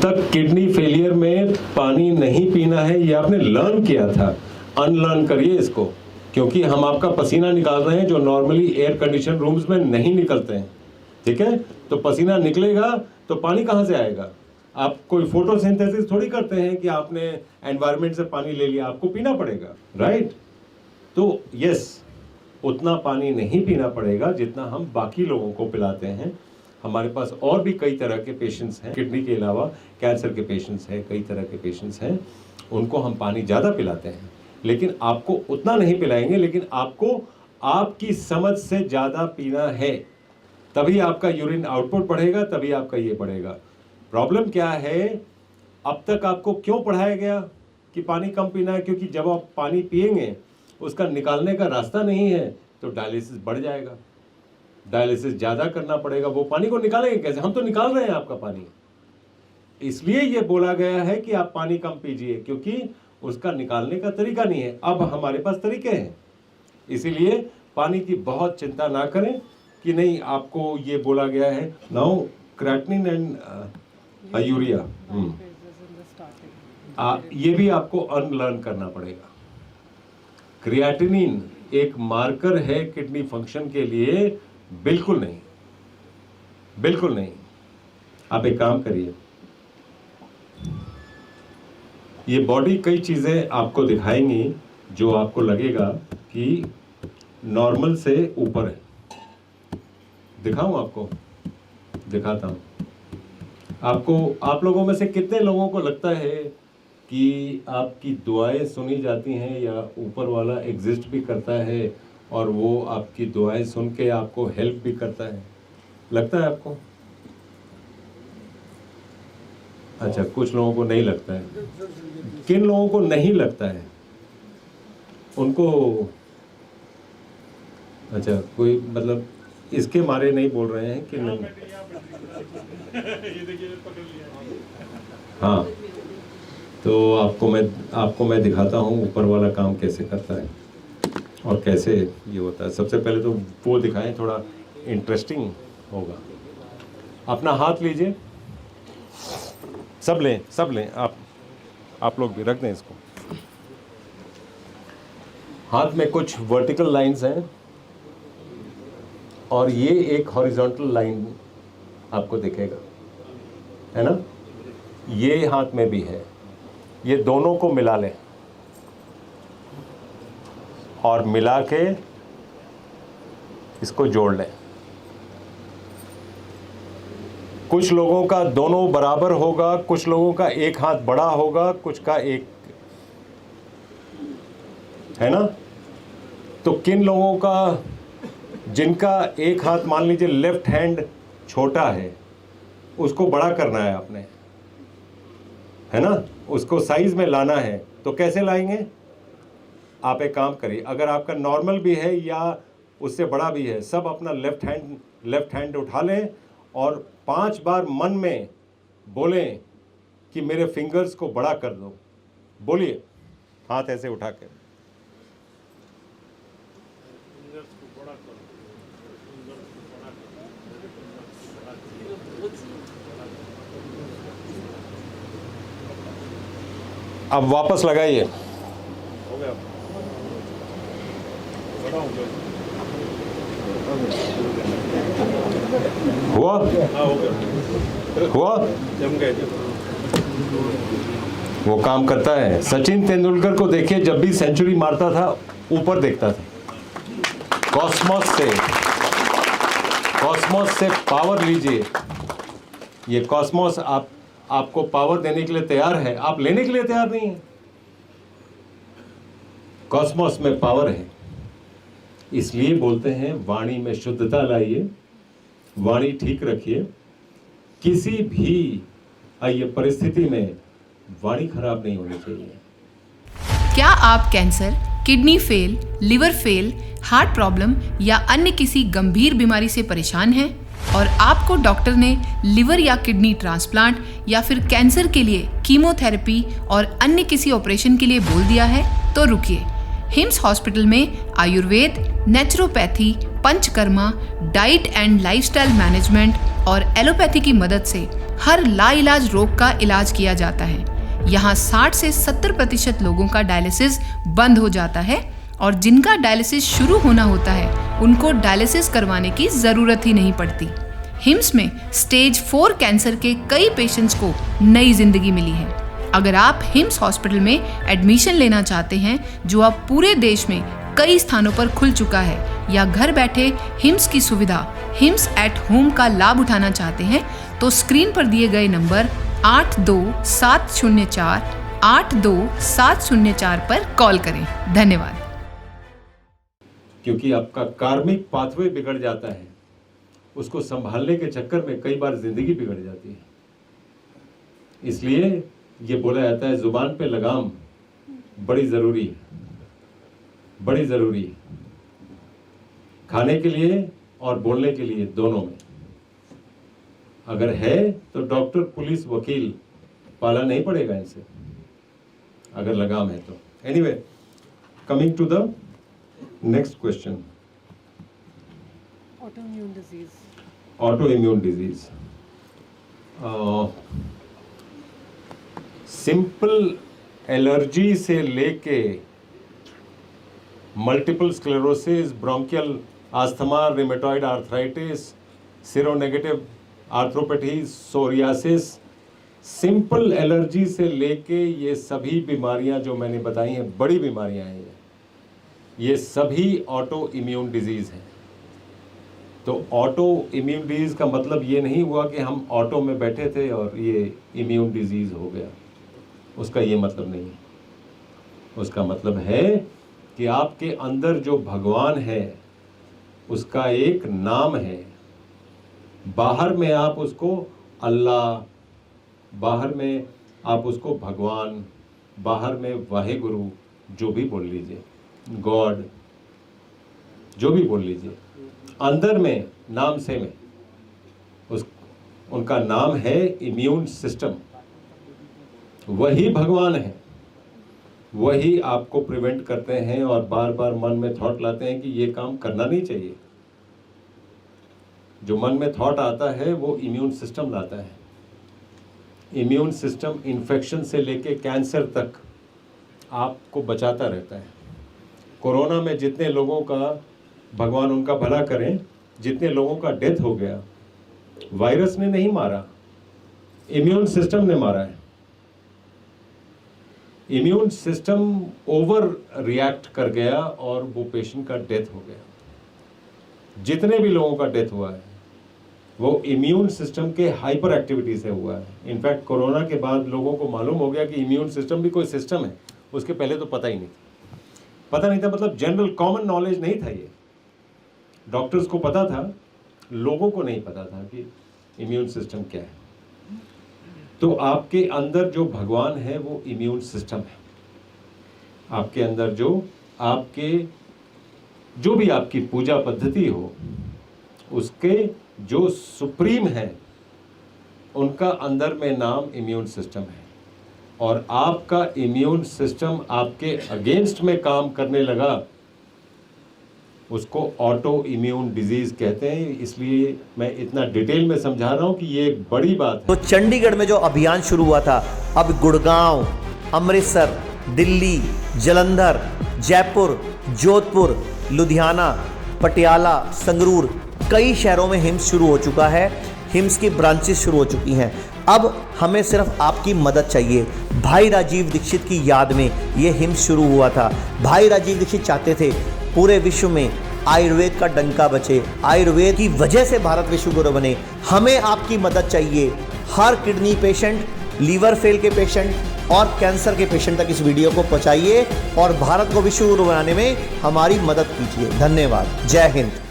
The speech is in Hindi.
तक किडनी फेलियर में पानी नहीं पीना है ये आपने लर्न किया था, अनलर्न करिए इसको, क्योंकि हम आपका पसीना निकाल रहे हैं जो नॉर्मली एयर कंडीशन रूम्स में नहीं निकलते हैं, ठीक है। तो पसीना निकलेगा तो पानी कहाँ से आएगा? आप कोई फोटोसिंथेसिस थोड़ी करते हैं कि आपने एनवायरनमेंट से पानी ले लिया, आपको पीना पड़ेगा, राइट। तो यस, उतना पानी नहीं पीना पड़ेगा जितना हम बाकी लोगों को पिलाते हैं। हमारे पास और भी कई तरह के पेशेंट्स हैं, किडनी के अलावा कैंसर के पेशेंट्स हैं, कई तरह के पेशेंट्स हैं, उनको हम पानी ज़्यादा पिलाते हैं, लेकिन आपको उतना नहीं पिलाएंगे, लेकिन आपको आपकी समझ से ज़्यादा पीना है, तभी आपका यूरिन आउटपुट बढ़ेगा, तभी आपका ये बढ़ेगा। प्रॉब्लम क्या है, अब तक आपको क्यों पढ़ाया गया कि पानी कम पीना है? क्योंकि जब आप पानी पिएंगे उसका निकालने का रास्ता नहीं है तो डायलिसिस बढ़ जाएगा, डायलिसिस ज़्यादा करना पड़ेगा। वो पानी को निकालेंगे कैसे? हम तो निकाल रहे हैं आपका पानी, इसलिए ये बोला गया है कि आप पानी कम पीजिए, क्योंकि उसका निकालने का तरीका नहीं है। अब हमारे पास तरीके हैं, इसीलिए पानी की बहुत चिंता ना करें कि नहीं आपको ये बोला गया है नाउ क्रेटिनिन एंड यूरिया, ये भी आपको अनलर्न करना पड़ेगा। क्रिएटिनिन एक मार्कर है किडनी फंक्शन के लिए, बिल्कुल नहीं, बिल्कुल नहीं। आप एक काम करिए, ये बॉडी कई चीज़ें आपको दिखाएंगी जो आपको लगेगा कि नॉर्मल से ऊपर है। दिखाऊं आपको? दिखाता हूं आपको। आप लोगों में से कितने लोगों को लगता है कि आपकी दुआएं सुनी जाती हैं या ऊपर वाला एग्जिस्ट भी करता है और वो आपकी दुआएं सुन के आपको हेल्प भी करता है? लगता है आपको? अच्छा, कुछ लोगों को नहीं लगता है। किन लोगों को नहीं लगता है उनको? अच्छा, कोई मतलब इसके मारे नहीं बोल रहे हैं कि नहीं? हाँ, तो आपको मैं दिखाता हूँ ऊपर वाला काम कैसे करता है और कैसे ये होता है। सबसे पहले तो वो दिखाएं, थोड़ा इंटरेस्टिंग होगा। अपना हाथ लीजिए, सब लें आप लोग भी रख दें इसको। हाथ में कुछ वर्टिकल लाइंस हैं और ये एक हॉरिजॉन्टल लाइन आपको दिखेगा, है ना? ये हाथ में भी है, ये दोनों को मिला लें और मिला के इसको जोड़ लें। कुछ लोगों का दोनों बराबर होगा, कुछ लोगों का एक हाथ बड़ा होगा, कुछ का एक, है ना? तो किन लोगों का, जिनका एक हाथ मान लीजिए लेफ्ट हैंड छोटा है, उसको बड़ा करना है आपने, है ना? उसको साइज में लाना है, तो कैसे लाएंगे? आप एक काम करिए, अगर आपका नॉर्मल भी है या उससे बड़ा भी है, सब अपना लेफ्ट हैंड उठा लें और 5 बार मन में बोलें कि मेरे फिंगर्स को बड़ा कर दो। बोलिए, हाथ ऐसे उठा के। अब वापस लगाइए। हुआ? वो काम करता है। सचिन तेंदुलकर को देखिए, जब भी सेंचुरी मारता था ऊपर देखता था। कॉस्मोस से पावर लीजिए। ये कॉस्मोस आपको पावर देने के लिए तैयार है, आप लेने के लिए तैयार नहीं है। कॉस्मोस में पावर है, इसलिए बोलते हैं वाणी में शुद्धता लाइए, वाणी ठीक रखिए। किसी भी परिस्थिति में वाणी खराब नहीं होनी चाहिए। क्या आप cancer, kidney fail, liver fail, heart problem या अन्य किसी गंभीर बीमारी से परेशान हैं और आपको डॉक्टर ने लिवर या किडनी ट्रांसप्लांट या फिर कैंसर के लिए कीमोथेरेपी और अन्य किसी ऑपरेशन के लिए बोल दिया है? तो रुकिए। हिम्स हॉस्पिटल में Ayurveda, naturopathy, panchakarma, diet and lifestyle management और एलोपैथी की मदद से हर लाइलाज रोग का इलाज किया जाता है। यहाँ 60 से 70% लोगों का डायलिसिस बंद हो जाता है और जिनका डायलिसिस शुरू होना होता है उनको डायलिसिस करवाने की ज़रूरत ही नहीं पड़ती। हिम्स में स्टेज 4 कैंसर के कई पेशेंट्स को नई जिंदगी मिली है। अगर आप हिम्स हॉस्पिटल में एडमिशन लेना चाहते हैं, जो अब पूरे देश में कई स्थानों पर खुल चुका है, या घर बैठे हिम्स की सुविधा हिम्स एट होम का लाभ उठाना चाहते हैं, तो स्क्रीन पर दिए गए नंबर 8270482704 पर कॉल करें। धन्यवाद। क्योंकि आपका कार्मिक पाथवे बिगड़ जाता है, उसको संभालने के चक्कर में कई बार जिंदगी बिगड़ जाती है। इसलिए ये बोला जाता है जुबान पे लगाम बड़ी जरूरी है, बड़ी जरूरी है, खाने के लिए और बोलने के लिए दोनों में। अगर है तो डॉक्टर, पुलिस, वकील पाला नहीं पड़ेगा इनसे, अगर लगाम है तो। Anyway, coming to the next question, autoimmune disease. Simple allergy से लेके multiple sclerosis, bronchial asthma, rheumatoid arthritis, seronegative arthropathy, psoriasis, simple allergy से लेके ये सभी बीमारियां जो मैंने बताई हैं, बड़ी बीमारियां हैं, ये सभी ऑटो इम्यून डिजीज़ हैं। तो ऑटो इम्यून डिजीज़ का मतलब ये नहीं हुआ कि हम ऑटो में बैठे थे और ये इम्यून डिजीज़ हो गया, उसका ये मतलब नहीं है। उसका मतलब है कि आपके अंदर जो भगवान है उसका एक नाम है। बाहर में आप उसको अल्लाह, बाहर में आप उसको भगवान, बाहर में वाहेगुरु, जो भी बोल लीजिए, गॉड, जो भी बोल लीजिए, अंदर में नाम सेम है। उनका नाम है इम्यून सिस्टम। वही भगवान है, वही आपको प्रिवेंट करते हैं और बार बार मन में थॉट लाते हैं कि ये काम करना नहीं चाहिए। जो मन में थॉट आता है वो इम्यून सिस्टम लाता है। इम्यून सिस्टम इन्फेक्शन से लेके कैंसर तक आपको बचाता रहता है। कोरोना में जितने लोगों का, भगवान उनका भला करें, जितने लोगों का डेथ हो गया, वायरस ने नहीं मारा, इम्यून सिस्टम ने मारा है। इम्यून सिस्टम ओवर रिएक्ट कर गया और वो पेशेंट का डेथ हो गया। जितने भी लोगों का डेथ हुआ है वो इम्यून सिस्टम के हाइपर एक्टिविटी से हुआ है। इनफैक्ट कोरोना के बाद लोगों को मालूम हो गया कि इम्यून सिस्टम भी कोई सिस्टम है। उसके पहले तो पता ही नहीं था, पता नहीं था मतलब जनरल कॉमन नॉलेज नहीं था। ये डॉक्टर्स को पता था, लोगों को नहीं पता था कि इम्यून सिस्टम क्या है। तो आपके अंदर जो भगवान है वो इम्यून सिस्टम है। आपके अंदर जो भी आपकी पूजा पद्धति हो, उसके जो सुप्रीम है, उनका अंदर में नाम इम्यून सिस्टम है। और आपका इम्यून सिस्टम आपके अगेंस्ट में काम करने लगा, उसको ऑटो इम्यून डिजीज कहते हैं। इसलिए मैं इतना डिटेल में समझा रहा हूं कि ये एक बड़ी बात है। तो चंडीगढ़ में जो अभियान शुरू हुआ था, अब गुड़गांव, अमृतसर, दिल्ली, जालंधर, जयपुर, जोधपुर, लुधियाना, पटियाला, संगरूर, कई शहरों में हिम्स शुरू हो चुका है। हिम्स की ब्रांचेस शुरू हो चुकी हैं। अब हमें सिर्फ आपकी मदद चाहिए। भाई राजीव दीक्षित की याद में ये हिम्स शुरू हुआ था। भाई राजीव दीक्षित चाहते थे पूरे विश्व में आयुर्वेद का डंका बचे, आयुर्वेद की वजह से भारत विश्व गुरु बने। हमें आपकी मदद चाहिए। हर किडनी पेशेंट, लीवर फेल के पेशेंट और कैंसर के पेशेंट तक इस वीडियो को पहुंचाइए और भारत को विश्व गुरु बनाने में हमारी मदद कीजिए। धन्यवाद। जय हिंद।